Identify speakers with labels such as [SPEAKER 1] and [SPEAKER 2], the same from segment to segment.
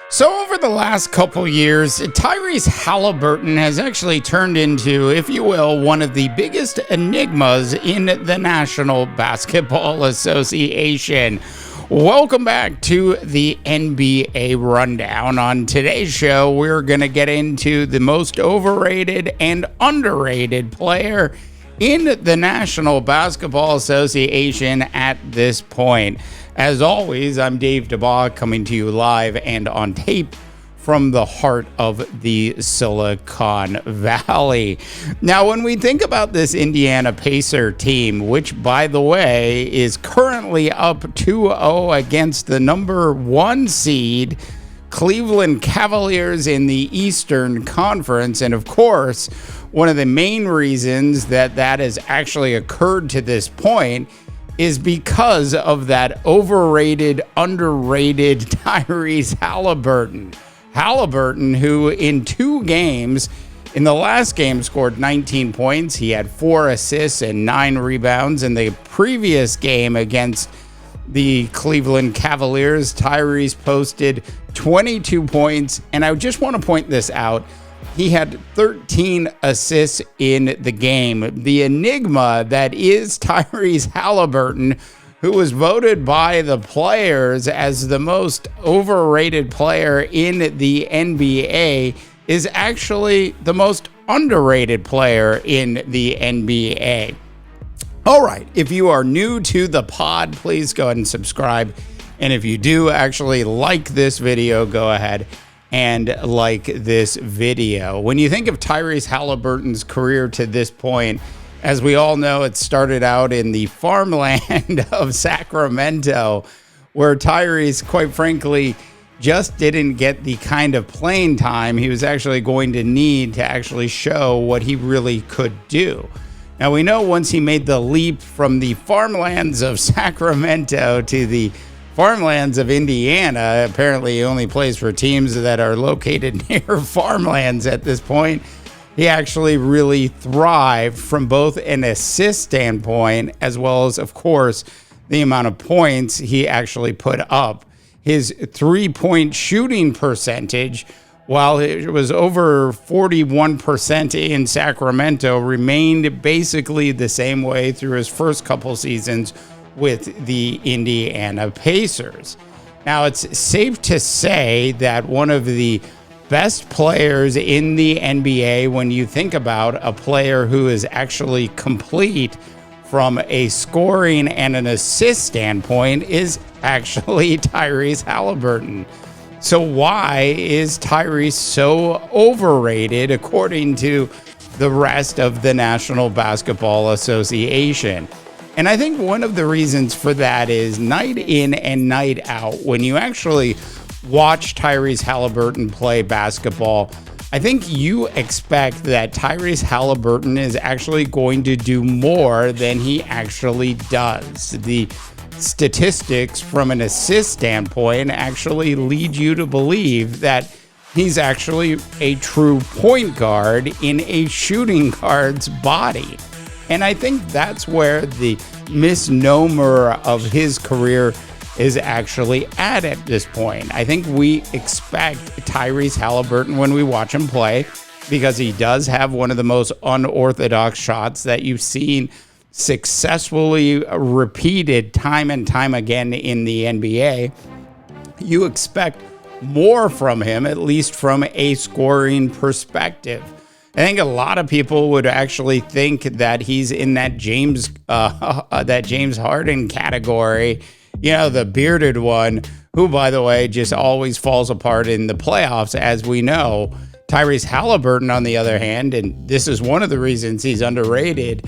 [SPEAKER 1] So over the last couple years, Tyrese Haliburton has actually turned into, if you will, one of the biggest enigmas in the National Basketball Association. Welcome back to the NBA Rundown. On today's show, we're going to get into the most overrated and underrated player in the National Basketball Association at this point. As always, I'm Dave DeBaugh coming to you live and on tape from the heart of the Silicon Valley. Now, when we think about this Indiana Pacer team, which, by the way, is currently up 2-0 against the number one seed, Cleveland Cavaliers in the Eastern Conference, and of course, one of the main reasons that has actually occurred to this point is because of that overrated, underrated Tyrese Haliburton. Haliburton, who in two games, in the last game scored 19 points. He had 4 assists and 9 rebounds. In the previous game against the Cleveland Cavaliers, Tyrese posted 22 points. And I just want to point this out. He had 13 assists in the game. The enigma that is Tyrese Haliburton, who was voted by the players as the most overrated player in the NBA, is actually the most underrated player in the NBA. All right, if you are new to the pod, please go ahead and subscribe. And if you do actually like this video, go ahead and like this video. When you think of Tyrese Haliburton's career to this point, as we all know, it started out in the farmland of Sacramento, where Tyrese, quite frankly, just didn't get the kind of playing time he was actually going to need to actually show what he really could do. Now, we know once he made the leap from the farmlands of Sacramento to the farmlands of Indiana, apparently he only plays for teams that are located near farmlands at this point. He actually really thrived from both an assist standpoint, as well as, of course, the amount of points he actually put up. His three-point shooting percentage, while it was over 41% in Sacramento, remained basically the same way through his first couple seasons with the Indiana Pacers. Now, it's safe to say that one of the best players in the NBA, when you think about a player who is actually complete from a scoring and an assist standpoint, is actually Tyrese Haliburton. So why is Tyrese so overrated according to the rest of the National Basketball Association? And I think one of the reasons for that is night in and night out, when you actually watch Tyrese Haliburton play basketball, I think you expect that Tyrese Haliburton is actually going to do more than he actually does. The statistics from an assist standpoint actually lead you to believe that he's actually a true point guard in a shooting guard's body. And I think that's where the misnomer of his career is actually at this point. I think we expect Tyrese Haliburton when we watch him play, because he does have one of the most unorthodox shots that you've seen successfully repeated time and time again in the NBA. You expect more from him, at least from a scoring perspective. I think a lot of people would actually think that he's in that James Harden category, you know, the bearded one, who, by the way, just always falls apart in the playoffs, as we know. Tyrese Haliburton, on the other hand, and this is one of the reasons he's underrated,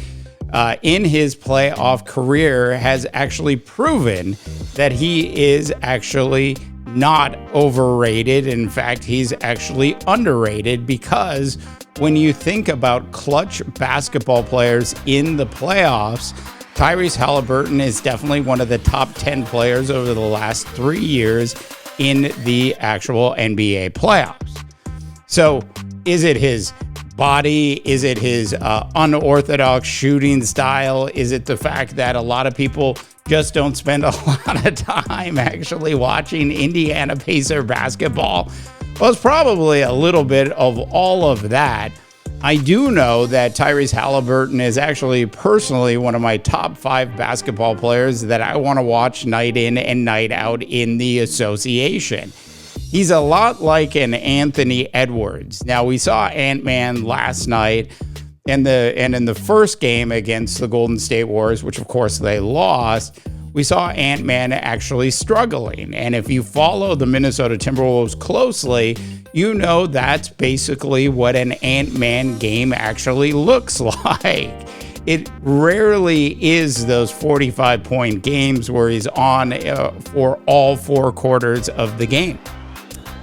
[SPEAKER 1] in his playoff career, has actually proven that he is actually not overrated. In fact, he's actually underrated, because when you think about clutch basketball players in the playoffs, Tyrese Haliburton is definitely one of the top 10 players over the last 3 years in the actual NBA playoffs. So is it his body? Is it his unorthodox shooting style? Is it the fact that a lot of people just don't spend a lot of time actually watching Indiana Pacer basketball. Well, it's probably a little bit of all of that. I do know that Tyrese Haliburton is actually personally one of my top 5 basketball players that I want to watch night in and night out in the association. He's a lot like an Anthony Edwards. Now, we saw Ant-Man last night and in the first game against the Golden State Warriors, which of course they lost, we saw Ant-Man actually struggling. And if you follow the Minnesota Timberwolves closely, you know that's basically what an Ant-Man game actually looks like. It rarely is those 45-point games where he's on for all 4 quarters of the game.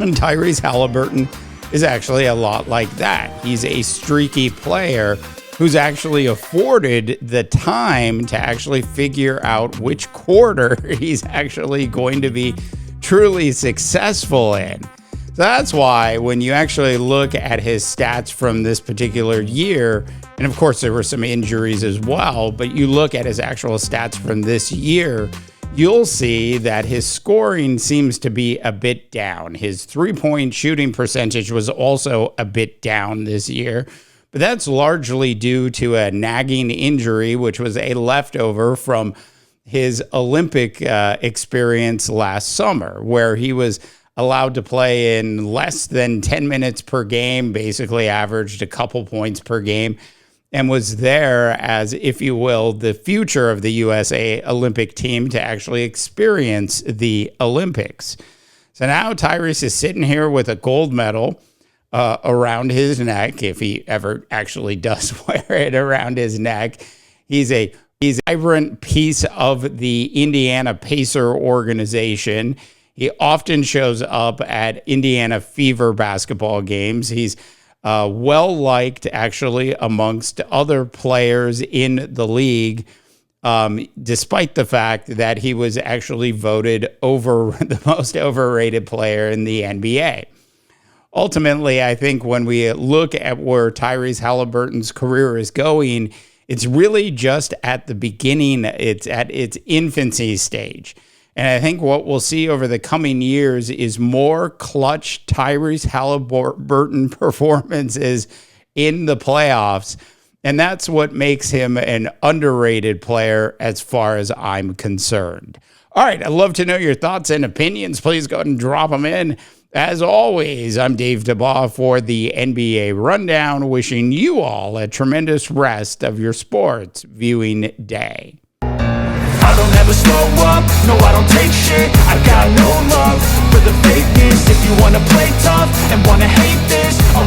[SPEAKER 1] And Tyrese Haliburton is actually a lot like that. He's a streaky player who's actually afforded the time to actually figure out which quarter he's actually going to be truly successful in. So that's why when you actually look at his stats from this particular year, and of course there were some injuries as well, but you look at his actual stats from this year, you'll see that his scoring seems to be a bit down. His 3-point shooting percentage was also a bit down this year, but that's largely due to a nagging injury, which was a leftover from his Olympic experience last summer, where he was allowed to play in less than 10 minutes per game, basically averaged a couple points per game, and was there as, if you will, the future of the USA Olympic team to actually experience the Olympics. So now Tyrese is sitting here with a gold medal around his neck, if he ever actually does wear it around his neck. He's a vibrant piece of the Indiana Pacer organization. He often shows up at Indiana Fever basketball games. He's well-liked, actually, amongst other players in the league, despite the fact that he was actually voted over the most overrated player in the NBA. Ultimately, I think when we look at where Tyrese Haliburton's career is going, it's really just at the beginning. It's at its infancy stage. And I think what we'll see over the coming years is more clutch Tyrese Haliburton performances in the playoffs. And that's what makes him an underrated player as far as I'm concerned. All right, I'd love to know your thoughts and opinions. Please go ahead and drop them in. As always, I'm Dave DeBaugh for the NBA Rundown, wishing you all a tremendous rest of your sports viewing day.
[SPEAKER 2] I don't ever slow up, no I don't take shit. I got no love for the fakeness. If you wanna play tough and wanna hate this, I'll